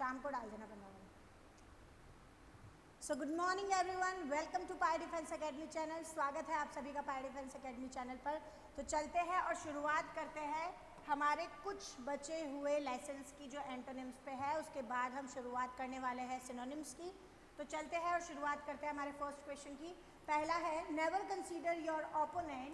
शाम को डाल देना 15 मिनट। So good morning everyone, welcome to Pi defence academy channel. स्वागत है आप सभी का पाई डिफेंस एकेडमी चैनल पर। तो चलते हैं और शुरुआत करते हैं हमारे कुछ बचे हुए लेसन्स की जो एंटोनिम्स पे है, उसके बाद हम शुरुआत करने वाले हैं सिनोनिम्स की। तो चलते हैं और शुरुआत करते हैं हमारे फर्स्ट क्वेश्चन की। पहला है never consider your opponent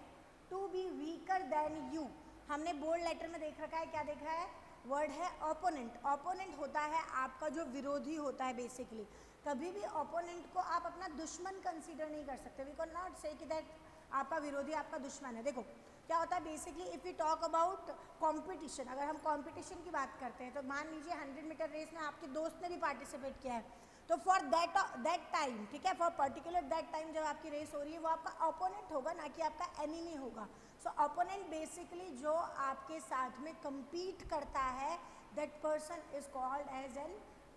to be weaker than you. हमने बोल्ड लेटर में देख रखा है, क्या देखा है, वर्ड है ओपोनेंट। ओपोनेंट होता है आपका जो विरोधी होता है बेसिकली। कभी भी ओपोनेंट को आप अपना दुश्मन कंसीडर नहीं कर सकते। वी कैन नॉट से कि दैट आपका विरोधी आपका दुश्मन है। देखो क्या होता है basically, if you talk about competition, अगर हम कंपटीशन की बात करते हैं तो मान लीजिए 100 मीटर रेस में आपके दोस्त ने भी पार्टिसिपेट किया है, तो फॉर दैट टाइम, ठीक है, फॉर पर्टिकुलर दैट टाइम जब आपकी रेस हो रही है वो आपका ओपोनेंट होगा, ना कि आपका एनिमी होगा। सो ओपोनेंट बेसिकली जो आपके साथ में compete करता है, that person is called as an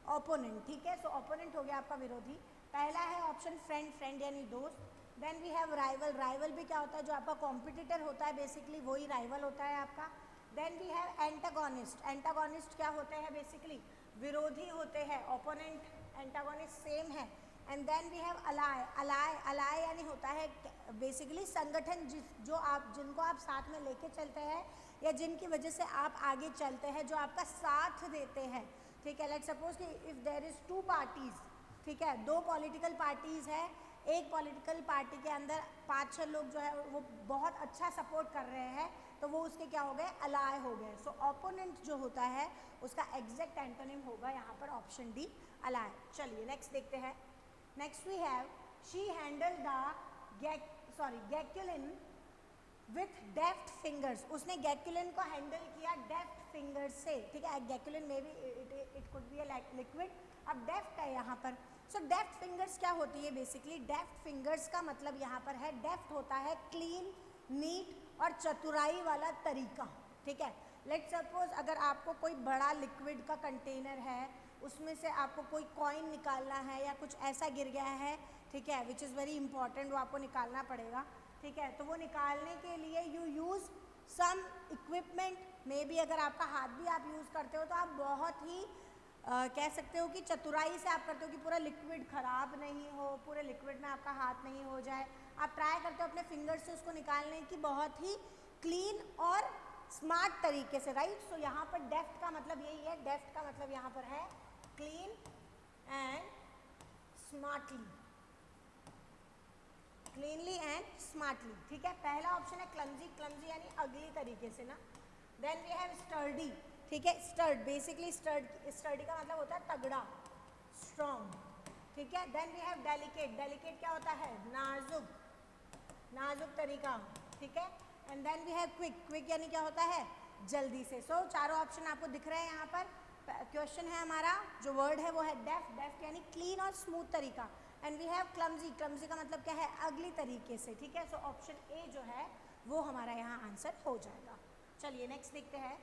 opponent, ठीक है। सो ओपोनेंट हो गया आपका विरोधी। पहला है ऑप्शन फ्रेंड, फ्रेंड यानी दोस्त। Then we have rival, rival भी क्या होता है, जो आपका कॉम्पिटिटर होता है बेसिकली वही राइवल होता है आपका। Then we have antagonist, antagonist क्या होते हैं बेसिकली, विरोधी होते हैं। ओपोनेंट एंटागोनिस्ट सेम है। And then we have ally, ally, ally यानी होता है बेसिकली संगठन जो आप जिनको आप साथ में लेके चलते हैं या जिनकी वजह से आप आगे चलते हैं, जो आपका साथ देते हैं, ठीक है। लेट्स सपोज कि if there is two parties, ठीक है, दो पॉलिटिकल पार्टीज़ है, एक पॉलिटिकल पार्टी के अंदर 5-6 लोग जो है वो बहुत अच्छा सपोर्ट कर रहे हैं, तो वो उसके क्या हो गए, अलाय हो गए। सो ओपोनेंट जो होता है उसका एग्जैक्ट एंटोनिम होगा यहाँ पर ऑप्शन डी, अलाय। चलिए नेक्स्ट देखते हैं। Next we have she handle the गैक्युलिन विथ डेफ्ट फिंगर्स। उसने गैक्युलिन को हैंडल किया डेफ्ट फिंगर्स से, ठीक है। गैक्युलिन में भी it could be a liquid, अब डेफ्ट है यहाँ पर। सो डेफ्ट फिंगर्स क्या होती है बेसिकली, डेफ्ट फिंगर्स का मतलब यहाँ पर है, डेफ्ट होता है क्लीन, नीट और चतुराई वाला तरीका, ठीक है। लेट्स सपोज अगर आपको कोई बड़ा लिक्विड का कंटेनर है, उसमें से आपको कोई कॉइन निकालना है या कुछ ऐसा गिर गया है, ठीक है, विच इज़ वेरी इंपॉर्टेंट, वो आपको निकालना पड़ेगा, ठीक है। तो वो निकालने के लिए you use some equipment, maybe अगर आपका हाथ भी आप यूज़ करते हो तो आप बहुत ही कह सकते हो कि चतुराई से आप करते हो कि पूरा लिक्विड ख़राब नहीं हो, पूरे लिक्विड में आपका हाथ नहीं हो जाए। आप ट्राई करते हो अपने फिंगर से उसको निकालने की बहुत ही क्लीन और स्मार्ट तरीके से, राइट। सो यहाँ पर डेफ्ट का मतलब यही है, डेफ्ट का मतलब यहाँ पर है clean and smartly, cleanly and smartly, ठीक है। पहला ऑप्शन है क्लमजी, क्लमजी यानी अगली तरीके से ना। देन वी हैव स्टर्डी, ठीक है, स्टर्ड बेसिकली स्टर्डी का मतलब होता है तगड़ा, स्ट्रॉन्ग, ठीक है। Then we have delicate, delicate क्या होता है, नाजुक, नाजुक तरीका, ठीक है। And then we have quick, quick यानी क्या होता है, जल्दी से। सो चारों ऑप्शन आपको दिख रहे हैं यहाँ पर। क्वेश्चन है हमारा, जो वर्ड है वो है डेफ्ट, डेफ्ट यानी क्लीन और स्मूथ तरीका। And we have clumsy, clumsy का मतलब क्या है, अगली तरीके से, ठीक है। सो ऑप्शन ए जो है वो हमारा यहाँ आंसर हो जाएगा। चलिए नेक्स्ट देखते हैं।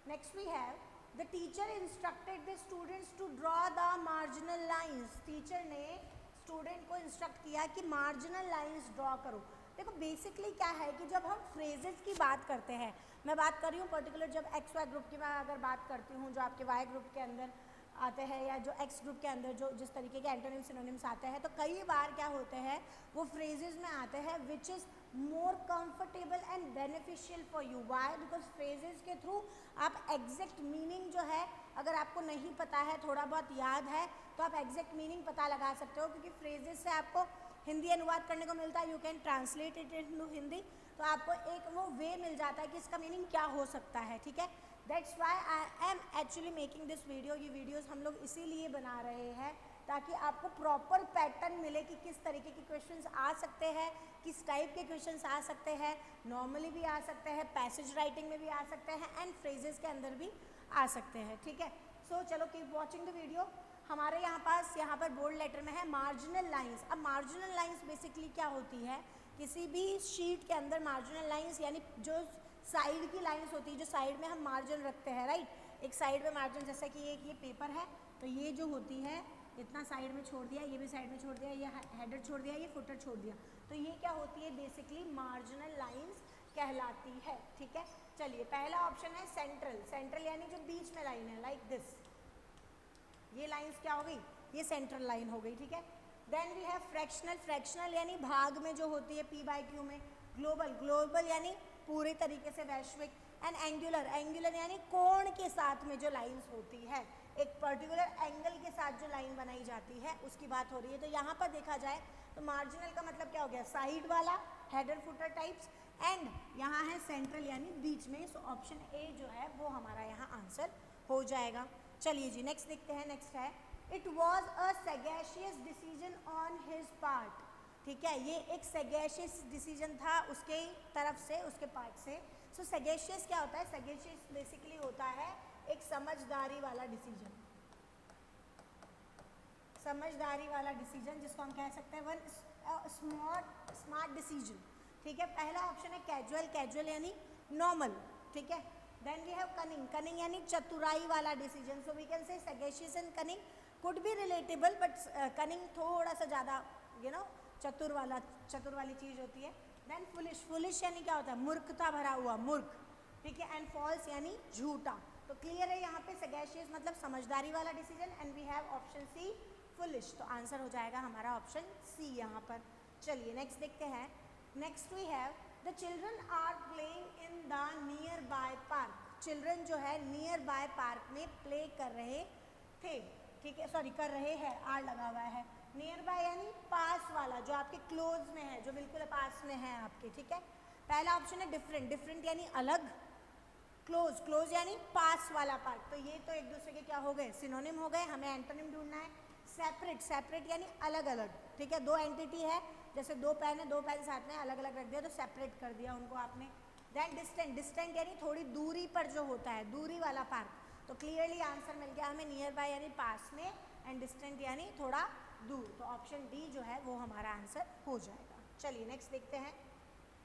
Next we have the teacher instructed the students to draw the marginal lines. Teacher ने स्टूडेंट को इंस्ट्रक्ट किया कि मार्जिनल लाइन्स ड्रॉ करो। देखो बेसिकली क्या है कि जब हम फ्रेजेस की बात करते हैं, मैं बात कर रही हूँ पर्टिकुलर जब एक्स वाई ग्रुप की मैं अगर बात करती हूँ, जो आपके वाई ग्रुप के अंदर आते हैं या जो एक्स ग्रुप के अंदर जो जिस तरीके के एंटोनिम सिनोनिम्स आते हैं, तो कई बार क्या होते हैं वो फ्रेजेस में आते हैं which is more comfortable and beneficial for you. Why, because phrases के थ्रू आप एग्जैक्ट मीनिंग जो है, अगर आपको नहीं पता है, थोड़ा बहुत याद है, तो आप एग्जैक्ट मीनिंग पता लगा सकते हो, क्योंकि फ्रेजेस से आपको हिंदी अनुवाद करने को मिलता है, you can translate it into Hindi, तो आपको एक वो वे मिल जाता है कि इसका मीनिंग क्या हो सकता है, ठीक है। That's why I am actually making this video. ये वीडियोस हम लोग इसीलिए बना रहे हैं ताकि आपको प्रॉपर पैटर्न मिले कि किस तरीके के क्वेश्चंस आ सकते हैं, किस टाइप के क्वेश्चंस आ सकते हैं, नॉर्मली भी आ सकते हैं, पैसेज राइटिंग में भी आ सकते हैं एंड फ्रेजेस के अंदर भी आ सकते हैं, ठीक है। सो चलो कीप वॉचिंग द वीडियो। हमारे यहाँ पर बोल्ड लेटर में है मार्जिनल लाइंस। अब मार्जिनल लाइंस बेसिकली क्या होती है, किसी भी शीट के अंदर मार्जिनल लाइंस यानी जो साइड की लाइंस होती है, जो साइड में हम मार्जिन रखते हैं, राइट। एक साइड में मार्जिन, जैसे कि ये पेपर है, तो ये जो होती है इतना साइड में छोड़ दिया, ये भी साइड में छोड़ दिया, ये हेडर छोड़ दिया, ये फुटर छोड़ दिया, तो ये क्या होती है बेसिकली मार्जिनल लाइंस कहलाती है, ठीक है। चलिए पहला ऑप्शन है सेंट्रल, सेंट्रल यानी जो बीच में लाइन है, लाइक दिस, ये लाइंस क्या हो गई, ये सेंट्रल लाइन हो गई, ठीक है। Then we have fractional, fractional यानी भाग में जो होती है p/q में। ग्लोबल, ग्लोबल यानी पूरे तरीके से वैश्विक। एंड एंगुलर, एंगुलर यानी कोण के साथ में जो लाइंस होती है, एक पर्टिकुलर एंगल के साथ जो लाइन बनाई जाती है उसकी बात हो रही है। तो यहाँ पर देखा जाए तो मार्जिनल का मतलब क्या हो गया, साइड वाला, हेडर फुटर टाइप्स, एंड यहाँ है सेंट्रल यानी बीच में। सो ऑप्शन ए जो है वो हमारा यहाँ आंसर हो जाएगा। चलिए जी नेक्स्ट देखते हैं। नेक्स्ट है it was a sagacious decision on his part, ठीक है, ये एक सैगेशियस डिसीजन था उसके तरफ से, उसके पार्ट से। सो सैगेशियस क्या होता है, सैगेशियस बेसिकली होता है एक समझदारी वाला डिसीजन, समझदारी वाला डिसीजन जिसको हम कह सकते हैं वन स्मार्ट डिसीजन, ठीक है। पहला ऑप्शन है कैजुअल, कैजुअल यानी नॉर्मल, ठीक है। Then we have cunning, cunning यानी चतुराई वाला decision. So we can say sagacious and cunning could be relatable, but cunning थोड़ा सा ज़्यादा चतुर वाली चीज़ होती है। देन फुलिश, फुलिश यानी क्या होता है, मूर्खता भरा हुआ, मूर्ख, ठीक है। एंड फॉल्स यानी झूठा। तो क्लियर है यहाँ पे सैगेशियस मतलब समझदारी वाला decision, and we have option C foolish. तो आंसर हो जाएगा हमारा ऑप्शन सी यहाँ पर। चलिए नेक्स्ट देखते हैं। Next we have the children are playing in the nearby park, children जो है नियर बाय पार्क में प्ले कर रहे थे, ठीक है, सॉरी कर रहे हैं, आर लगा हुआ है। नियर बाय यानी पास वाला, जो आपके क्लोज में है, जो बिल्कुल पास में है आपके, ठीक है। पहला ऑप्शन है डिफरेंट, डिफरेंट यानी अलग, क्लोज, क्लोज यानी पास वाला पार्ट। तो ये तो एक दूसरे के क्या हो गए, सिनोनिम हो गए, हमें एंटोनिम ढूंढना है। सेपरेट, सेपरेट यानी अलग अलग, ठीक है, दो एंटिटी है, जैसे दो पेन है, दो पेन साथ में अलग अलग रख दिया तो सेपरेट कर दिया उनको आपने। देन डिस्टेंट, डिस्टेंट यानी थोड़ी दूरी पर जो होता है, दूरी वाला पार्क। तो क्लियरली आंसर मिल गया हमें, नियर बाय यानी पास में, एंड डिस्टेंट यानी थोड़ा दूर। तो ऑप्शन डी जो है वो हमारा आंसर हो जाएगा। चलिए नेक्स्ट देखते हैं।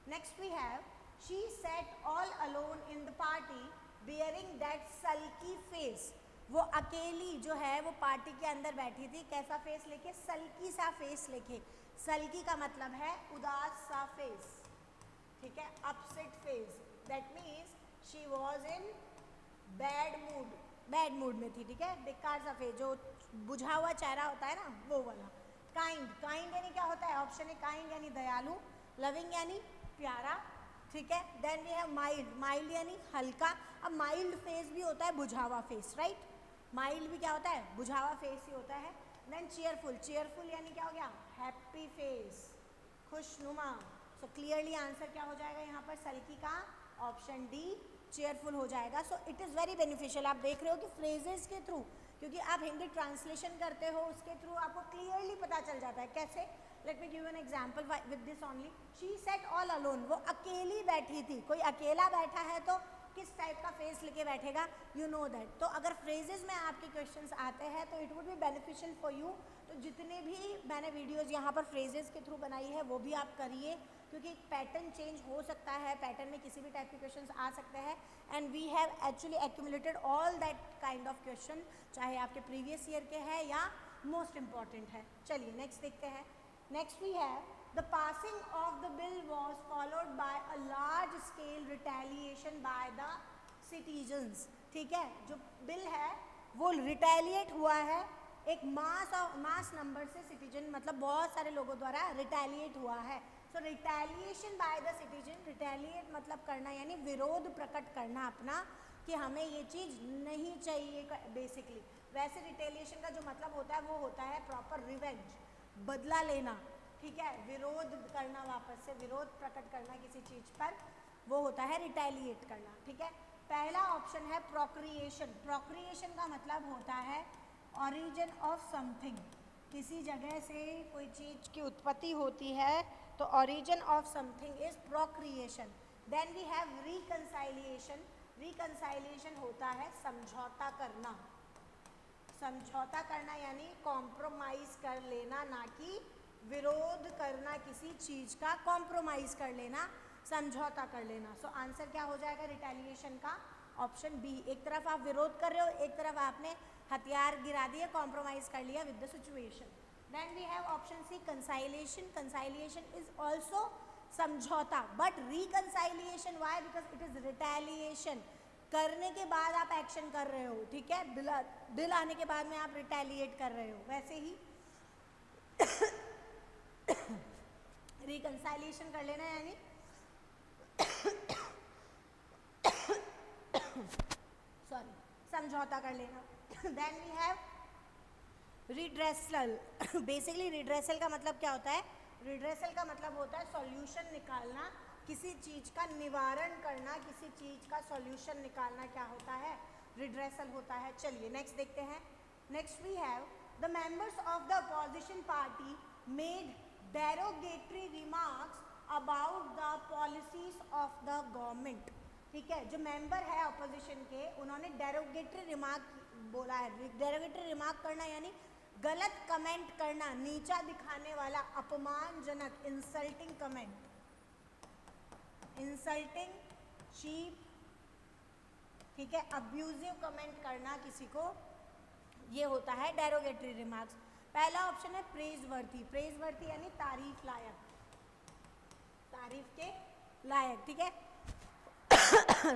Next we have she sat all alone in the party bearing that sulky face, वो अकेली जो है वो पार्टी के अंदर बैठी थी, कैसा फेस लेके, सल्की सा फेस लेके। सल्की का मतलब है उदास सा फेस, ठीक है, upset face. That means she was in bad mood, bad mood में थी, ठीक है, बेकार सा फेस, जो बुझा हुआ चेहरा होता है ना वो वाला। काइंड, काइंड यानी क्या होता है, ऑप्शन है काइंड यानी दयालु, लविंग यानी प्यारा, ठीक है। Then we have mild, mild यानी हल्का। अब माइल्ड फेस भी होता है बुझा हुआ फेस, राइट, माइल्ड भी क्या होता है, बुझा हुआ फेस ही होता है। देन चीयरफुल, चीयरफुल यानी क्या हो गया, हैप्पी फेस, खुशनुमा। सो क्लियरली आंसर क्या हो जाएगा यहाँ पर, सल्की का ऑप्शन डी चेयरफुल हो जाएगा। So it is very beneficial, आप देख रहे हो कि फ्रेजेस के थ्रू, क्योंकि आप हिंदी ट्रांसलेशन करते हो उसके थ्रू आपको क्लियरली पता चल जाता है। कैसे, let me give an example with this only. She sat all alone, वो अकेली बैठी थी, कोई अकेला बैठा है तो किस टाइप का फेस लेके बैठेगा, यू नो दैट। तो अगर फ्रेजेस में आपके क्वेश्चंस आते हैं तो it would be beneficial for you. तो जितने भी मैंने वीडियोस यहाँ पर फ्रेजेस के थ्रू बनाई है वो भी आप करिए, क्योंकि पैटर्न चेंज हो सकता है, पैटर्न में किसी भी टाइप के क्वेश्चंस आ सकते हैं। And we have actually accumulated all that kind of question, चाहे आपके प्रीवियस ईयर के हैं या मोस्ट इम्पॉर्टेंट है। चलिए नेक्स्ट देखते हैं। Next we have the passing of the bill was followed by a large scale retaliation by the citizens, ठीक है, जो बिल है वो रिटेलिएट हुआ है एक मास नंबर से, सिटीजन मतलब बहुत सारे लोगों द्वारा रिटेलिएट हुआ है। So retaliation by the citizen, retaliate मतलब करना यानी विरोध प्रकट करना अपना, कि हमें ये चीज़ नहीं चाहिए बेसिकली। वैसे रिटेलिएशन का जो मतलब होता है वो होता है प्रॉपर रिवेंज, बदला लेना, ठीक है, विरोध करना, वापस से विरोध प्रकट करना किसी चीज़ पर, वो होता है रिटेलिएट करना, ठीक है। पहला ऑप्शन है प्रोक्रिएशन, प्रोक्रिएशन का मतलब होता है ऑरिजिन ऑफ समथिंग, किसी जगह से कोई चीज़ की उत्पत्ति होती है तो origin of something is procreation. Then we have reconciliation, reconciliation होता है समझौता करना, समझौता करना यानी कॉम्प्रोमाइज़ कर लेना, ना कि विरोध करना किसी चीज़ का, कॉम्प्रोमाइज़ कर लेना, समझौता कर लेना। सो आंसर क्या हो जाएगा रिटेलिएशन का, ऑप्शन बी। एक तरफ आप विरोध कर रहे हो, एक तरफ आपने हथियार गिरा दिए, कॉम्प्रोमाइज़ कर लिया with the situation. Then we have option C conciliation, conciliation is also समझौता, but reconciliation, why, because it is retaliation, करने के बाद आप एक्शन कर रहे हो, ठीक है, बिल आने के बाद में आप रिटेलिएट कर रहे हो, वैसे ही रिकंसाइलेशन कर लेना यानी सॉरी समझौता कर लेना। Then we have redressal. Basically redressal का मतलब क्या होता है? रिड्रेसल का मतलब होता है सॉल्यूशन निकालना, किसी चीज़ का निवारण करना, किसी चीज़ का सॉल्यूशन निकालना क्या होता है? रिड्रेसल होता है। चलिए नेक्स्ट देखते हैं। Next we have the members of the opposition party made derogatory remarks about the policies of the government। ठीक है, जो मेंबर है अपोजिशन के, उन्होंने derogatory remark बोला है। derogatory remark करना यानी गलत कमेंट करना, नीचा दिखाने वाला, अपमानजनक, इंसल्टिंग कमेंट, इंसल्टिंग, चीप, ठीक है, अब्यूजिव कमेंट करना किसी को, ये होता है derogatory remarks। पहला ऑप्शन है प्रेज वर्थी। प्रेज वर्थी यानी तारीफ लायक, तारीफ के लायक, ठीक है।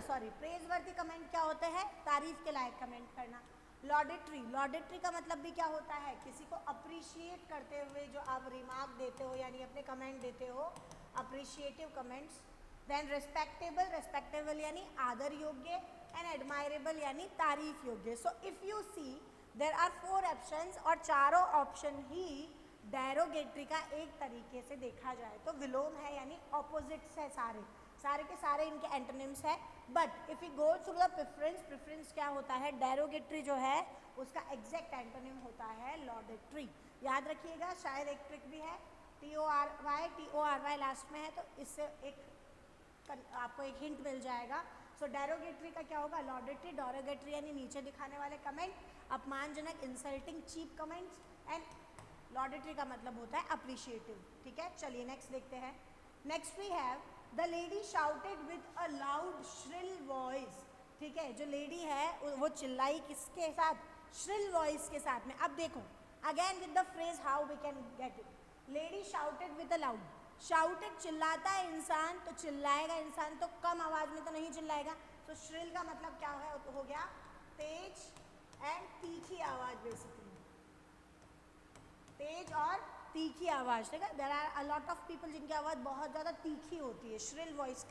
सॉरी, प्रेज वर्थी कमेंट क्या होते हैं? तारीफ के लायक कमेंट करना। लॉडेटरी, लॉडेटरी का मतलब भी क्या होता है? किसी को अप्रिशिएट करते हुए जो आप रिमार्क देते हो यानी अपने कमेंट देते हो, appreciative comments. Then respectable, respectable यानी आदर योग्य, एंड एडमायरेबल यानी तारीफ योग्य। So if you see there are 4 options और चारों ऑप्शन ही डेरोगेटरी का एक तरीके से देखा जाए तो विलोम है, यानी ऑपोजिट्स है, सारे सारे के सारे इनके एंटोनिम्स है। But if you go through the preference, preference क्या होता है? डेरोगेटरी जो है उसका एग्जैक्ट एंटोनिम होता है लॉडेटरी। याद रखिएगा, शायद एक ट्रिक भी है, TORY लास्ट में है, तो इससे एक आपको एक हिंट मिल जाएगा। सो डेरोगेटरी का क्या होगा? लॉडेटरी। डेरोगेटरी यानी नीचे दिखाने वाले कमेंट, अपमानजनक, इंसल्टिंग, चीप कमेंट्स, एंड लॉडेटरी का मतलब होता है अप्रिशिएटिव। ठीक है, चलिए नेक्स्ट देखते हैं। Next we have the lady shouted with a loud shrill voice. ठीक है, जो लेडी है वो चिल्लाई किसके साथ? श्रिल वॉइस के साथ में। अब देखो again with the phrase how we can get it. Lady shouted with a loud, shouted चिल्लाता है इंसान, तो चिल्लाएगा इंसान तो कम आवाज में तो नहीं चिल्लाएगा। तो श्रिल का मतलब क्या है? तो हो गया तेज एंड तीखी आवाज, बेसिकली तेज और तीखी आवाज। ठीक है, there are a lot of people जिनकी आवाज बहुत ज्यादा तीखी होती है, श्रिल वॉइस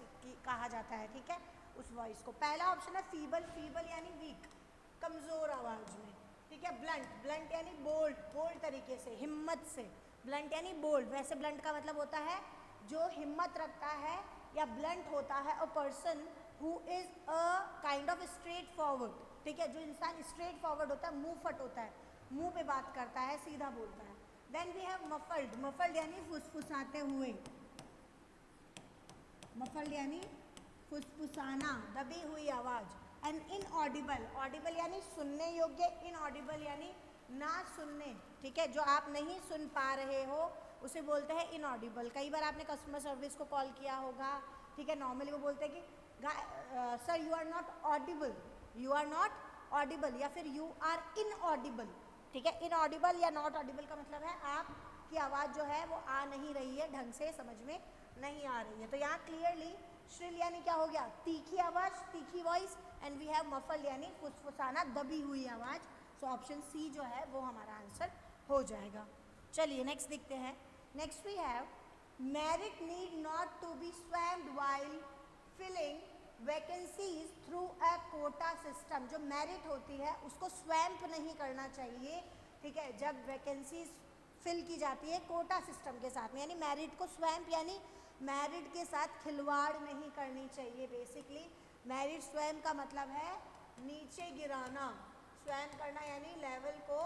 कहा जाता है। ठीक है, उस वॉइस को। पहला ऑप्शन है फीबल, फीबल यानी वीक, कमजोर आवाज में। ठीक है, ब्लंट, ब्लंट यानी बोल्ड, बोल्ड तरीके से, हिम्मत से। ब्लंट यानी बोल्ड, वैसे ब्लंट का मतलब होता है जो हिम्मत रखता है, या ब्लंट होता है a person who is a kind of straight forward. ठीक है, जो इंसान स्ट्रेट फॉरवर्ड होता है, मुंह फट होता है, मुंह पे बात करता है, सीधा बोलता है। Then we have muffled, muffled यानी फुसफुसाते हुए, मफल्ड यानी फुसफुसाना, दबी हुई आवाज। एंड इनऑडिबल, ऑडिबल यानी सुनने योग्य, इनऑडिबल यानी ना सुनने। ठीक है, जो आप नहीं सुन पा रहे हो उसे बोलते हैं इनऑडिबल। कई बार आपने कस्टमर सर्विस को कॉल किया होगा, ठीक है, नॉर्मली वो बोलते हैं कि sir you are not audible, you are not audible, या फिर यू आर इनऑडिबल। ठीक है, इनऑडिबल या नॉट ऑडिबल का मतलब है आपकी आवाज़ जो है वो आ नहीं रही है, ढंग से समझ में नहीं आ रही है। तो यहाँ क्लियरली श्रिल यानी क्या हो गया? तीखी आवाज़, तीखी voice. And we have muffle यानी फुसफुसाना, दबी हुई आवाज़। सो ऑप्शन सी जो है वो हमारा आंसर हो जाएगा। चलिए नेक्स्ट देखते हैं। Next we have merit need not to be swamped while filling vacancies through a quota system. जो मेरिट होती है उसको स्वैम्प नहीं करना चाहिए। ठीक है, जब वैकेंसीज फिल की जाती है कोटा सिस्टम के साथ में, यानी मेरिट को स्वैम्प यानी मेरिट के साथ खिलवाड़ नहीं करनी चाहिए। बेसिकली मेरिट स्वैम्प का मतलब है नीचे गिराना, स्वैम्प करना यानी लेवल को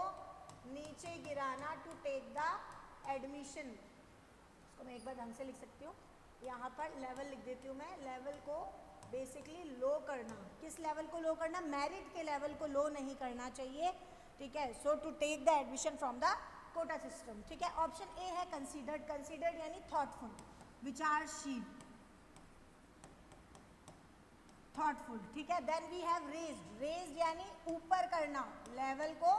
नीचे गिराना, टू टेक द एडमिशन। इसको मैं एक बार ढंग से लिख सकती हूँ, यहाँ पर लेवल लिख देती हूँ मैं, लेवल को बेसिकली लो करना। किस लेवल को लो करना? मेरिट के लेवल को लो नहीं करना चाहिए। ठीक है, so to take the admission from the quota system. ठीक है, ऑप्शन ए है कंसीडर्ड, कंसीडर्ड यानी थॉटफुल, विचारशील, थॉटफुल। ठीक है, then we have raised, raised यानी ऊपर करना, लेवल को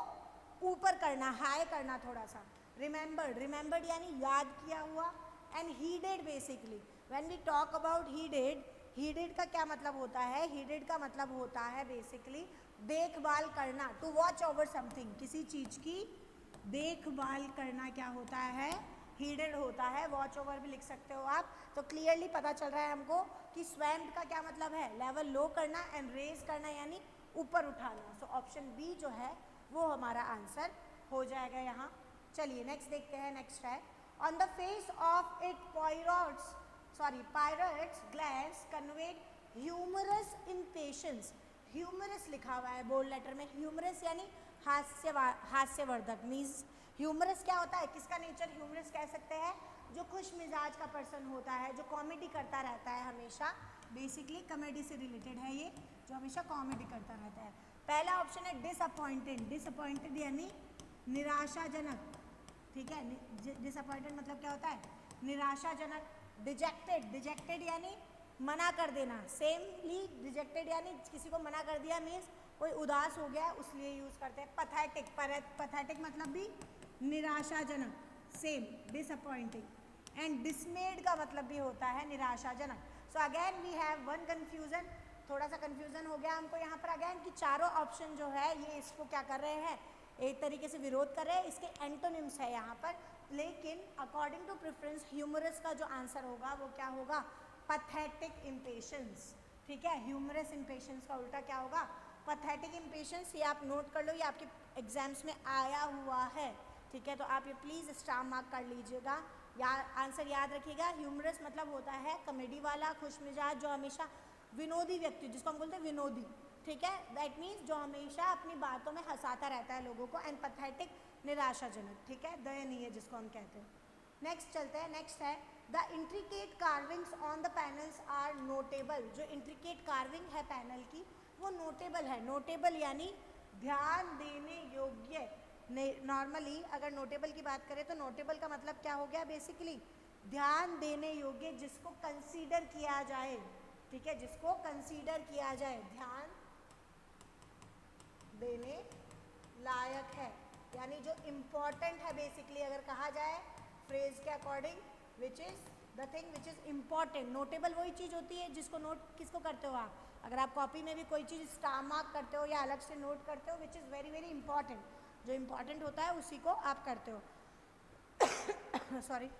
ऊपर करना, हाई करना थोड़ा सा। रिमेंबर्ड, रिमेंबर्ड यानी याद किया हुआ। And heeded, basically when we talk about heeded, heeded का क्या मतलब होता है? हीडेड का मतलब होता है बेसिकली देखभाल करना, टू वॉच ओवर समथिंग, किसी चीज की देखभाल करना क्या होता है? हीडेड होता है। वॉच ओवर भी लिख सकते हो आप। तो क्लियरली पता चल रहा है हमको कि स्वैम्ड का क्या मतलब है? लेवल लो करना, एंड रेज करना यानी ऊपर उठाना। सो ऑप्शन बी जो है वो हमारा आंसर हो जाएगा यहाँ। चलिए नेक्स्ट देखते हैं। नेक्स्ट है on the face of it pirates glance conveyed humorous impressions. Humorous लिखा हुआ है बोल्ड लेटर में। ह्यूमरस यानी हास्यवर्धक। मीन्स ह्यूमरस क्या होता है? किसका नेचर ह्यूमरस कह सकते हैं? जो खुश मिजाज का पर्सन होता है, जो कॉमेडी करता रहता है हमेशा। बेसिकली कॉमेडी से रिलेटेड है ये, जो हमेशा कॉमेडी करता रहता है। पहला ऑप्शन है डिसअपॉइंटेड। डिसअपॉइंटेड यानी निराशाजनक, ठीक है। डिसअपॉइंटेड मतलब क्या होता है? निराशाजनक। डिजेक्टेड, डिजेक्टेड यानी मना कर देना। सेमली डिजेक्टेड यानी किसी को मना कर दिया, मीन्स कोई उदास हो गया उसलिए यूज करते हैं। पथेटिक, पथेटिक मतलब भी निराशाजनक, सेम डिसअपॉइंटिंग। एंड डिसमेड का मतलब भी होता है निराशाजनक। So again we have one confusion, थोड़ा सा कंफ्यूजन हो गया हमको यहाँ पर अगेन कि चारों ऑप्शन जो है ये इसको क्या कर रहे हैं? एक तरीके से विरोध कर रहे हैं। इसके एंटोनिम्स है यहाँ पर, लेकिन अकॉर्डिंग टू प्रेफरेंस ह्यूमरस का जो आंसर होगा वो क्या होगा? पथेटिक इम्पेशंस, ठीक है। ह्यूमरस इम्पेशंस का उल्टा क्या होगा? Pathetic impatience. ये आप नोट कर लो, ये आपके एग्जाम्स में आया हुआ है, ठीक है। तो आप ये प्लीज़ स्टार मार्क कर लीजिएगा, आंसर याद रखिएगा। ह्यूमरस मतलब होता है कॉमेडी वाला, खुश मिजाज, जो हमेशा विनोदी व्यक्ति, जिसको हम बोलते हैं विनोदी, ठीक है। दैट मीन्स जो हमेशा अपनी बातों में हंसाता रहता है लोगों को। एंड पैथेटिक निराशाजनक, ठीक है, दयनीय जिसको हम कहते हैं। नेक्स्ट चलते हैं। नेक्स्ट है the intricate carvings on the panels are notable. जो इंट्रिकेट कार्विंग है पैनल की वो नोटेबल है। नोटेबल यानी ध्यान देने योग्य। नॉर्मली अगर नोटेबल की बात करें तो नोटेबल का मतलब क्या हो गया? बेसिकली ध्यान देने योग्य, जिसको कंसीडर किया जाए, ठीक है, जिसको कंसीडर किया जाए, ध्यान देने लायक है, यानी जो इम्पॉर्टेंट है। बेसिकली अगर कहा जाए फ्रेज के according, which is the thing which is important. Notable वही चीज़ होती है जिसको नोट किसको करते हो आप? अगर आप कॉपी में भी कोई चीज़ स्टार मार्क करते हो या अलग से नोट करते हो, which is very very important, जो इम्पॉर्टेंट होता है उसी को आप करते हो। Sorry.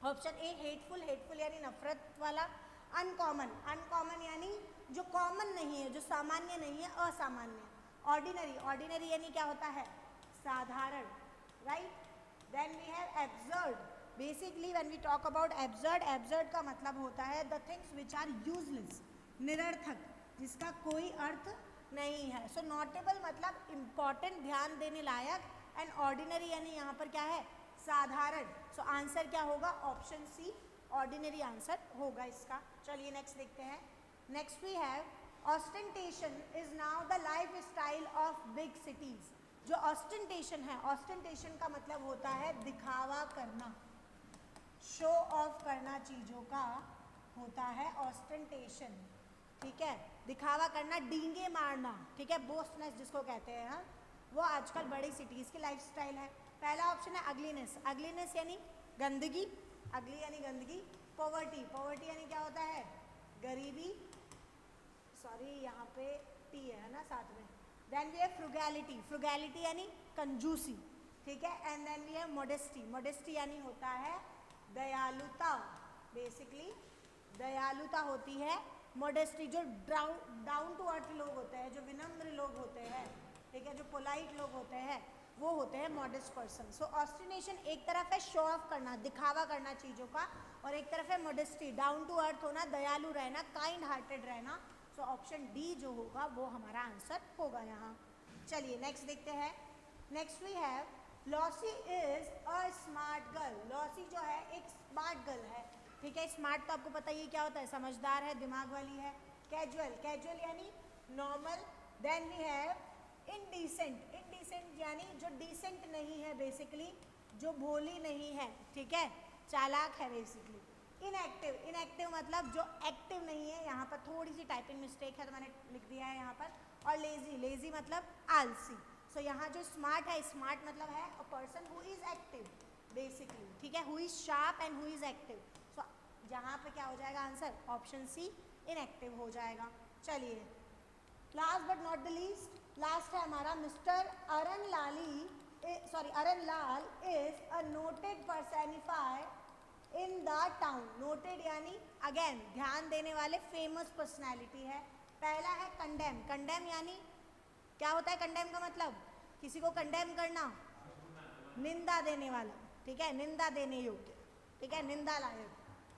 Option A hateful, hateful यानी नफरत वाला। अनकॉमन, अनकॉमन यानी जो कॉमन नहीं है, जो सामान्य नहीं है, असामान्य। ऑर्डिनरी, ऑर्डिनरी यानी क्या होता है? साधारण, right. Then we have absurd. Basically when we talk about absurd, absurd का मतलब होता है the things which are useless, निरर्थक, जिसका कोई अर्थ नहीं है। सो नोटेबल मतलब इम्पॉर्टेंट, ध्यान देने लायक। एंड ऑर्डिनरी यानी यहाँ पर क्या है? साधारण। सो आंसर क्या होगा? ऑप्शन सी, ऑर्डिनरी आंसर होगा इसका। चलिए नेक्स्ट देखते हैं। Next we have ostentation is now the life style of big cities. जो ऑस्टेंटेशन है, ऑस्टेंटेशन का मतलब होता है दिखावा करना, शो ऑफ करना चीज़ों का होता है ऑस्टेंटेशन, ठीक है। दिखावा करना, डींगे मारना, ठीक है, बोस्टनेस जिसको कहते हैं, हाँ, वो आजकल बड़ी सिटीज़ की लाइफस्टाइल है। पहला ऑप्शन है अगलीनेस। अगलीनेस यानी गंदगी, अगली यानी गंदगी। पॉवर्टी, पॉवर्टी यानी क्या होता है? गरीबी। सॉरी यहाँ पे टी है ना साथ में। Then we have frugality, frugality यानी कंजूसी, ठीक है। And then we have modesty, modesty यानी होता है दयालुता। बेसिकली दयालुता होती है मोडेस्टी। जो डाउन टू अर्थ लोग होते हैं, जो विनम्र लोग होते हैं, ठीक है, जो पोलाइट लोग होते हैं, वो होते हैं मॉडेस्ट पर्सन। सो ऑस्टिनेशन एक तरफ है शो ऑफ करना, दिखावा करना चीज़ों का, और एक तरफ है मोडेस्टी, डाउन टू अर्थ होना, दयालु रहना, काइंड हार्टेड रहना। सो ऑप्शन डी जो होगा वो हमारा आंसर होगा यहाँ। चलिए नेक्स्ट देखते हैं। Next we have Lucy is a smart girl. Lucy जो है एक स्मार्ट गर्ल है, ठीक है। स्मार्ट तो आपको पता ही क्या होता है? समझदार है, दिमाग वाली है। कैजुअल, कैजुअल यानी normal. Then we have indecent, indecent यानी जो डिसेंट नहीं है, बेसिकली जो भोली नहीं है, ठीक है, चालाक है बेसिकली। इनएक्टिव, इनएक्टिव मतलब जो एक्टिव नहीं है। यहाँ पर थोड़ी सी टाइपिंग मिस्टेक है तो मैंने लिख दिया है यहाँ पर। और लेजी, लेजी मतलब आलसी। सो यहाँ जो स्मार्ट है, स्मार्ट मतलब है a person who is active basically, ठीक है, who is sharp and who is active. So यहाँ पे क्या हो जाएगा आंसर? ऑप्शन सी, इनएक्टिव हो जाएगा। चलिए last but not the least, last है हमारा mister Aran Lal is a noted personify in the town. Noted यानी अगेन ध्यान देने वाले फेमस पर्सनैलिटी है। पहला है कंडेम। कंडेम यानी क्या होता है? कंडेम का मतलब किसी को कंडेम करना, निंदा देने वाला, ठीक है, निंदा देने योग्य, ठीक है, निंदा लायक।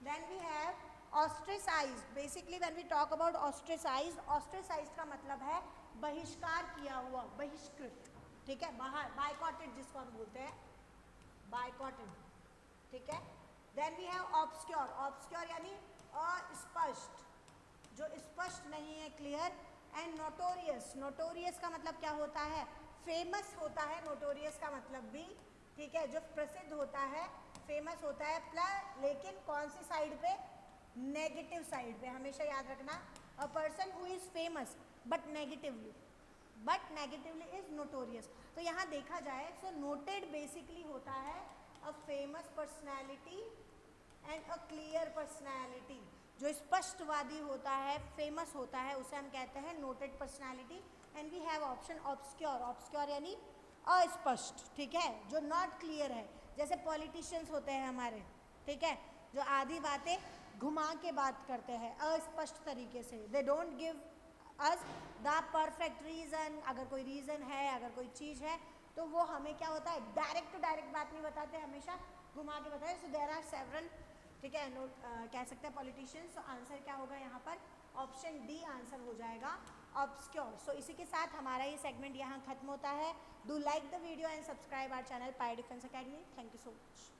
Then we have ostracized. Basically when we talk about ostracized, ostracized का मतलब है बहिष्कार किया हुआ, बहिष्कृत, ठीक है, बाहर, बायकॉटेड जिसको हम बोलते हैं, बायकॉटेड, ठीक है। Then we have obscure. Obscure यानी अस्पष्ट, जो स्पष्ट नहीं है, क्लियर। And notorious. नोटोरियस का मतलब क्या होता है? फेमस होता है। नोटोरियस का मतलब भी, ठीक है, जो प्रसिद्ध होता है, फेमस होता है, प्लस लेकिन कौन सी साइड पे? नेगेटिव साइड पे। हमेशा याद रखना, अ person who is famous but negatively is notorious. तो यहाँ देखा जाए सो नोटेड बेसिकली होता है a famous personality and a clear personality. जो स्पष्टवादी होता है, फेमस होता है, उसे हम कहते हैं noted personality. And we have option obscure. Obscure यानी अस्पष्ट, ठीक है, जो नॉट क्लियर है। जैसे पॉलिटिशियंस होते हैं हमारे, ठीक है, जो आधी बातें घुमा के बात करते हैं अस्पष्ट तरीके से। They don't give us the perfect reason. अगर कोई रीज़न है, अगर कोई चीज़ है, तो वो हमें क्या होता है? डायरेक्ट टू डायरेक्ट बात नहीं बताते, हमेशा घुमा के बताते। सो देयर आर सेवरल, ठीक है, कह सकते हैं पॉलिटिशियंस। सो आंसर क्या होगा यहाँ पर? ऑप्शन डी आंसर हो जाएगा, ऑब्स्क्योर। सो इसी के साथ हमारा ये सेगमेंट यहाँ खत्म होता है। Do like the video and subscribe our channel Pi Defence Academy. Thank you so much.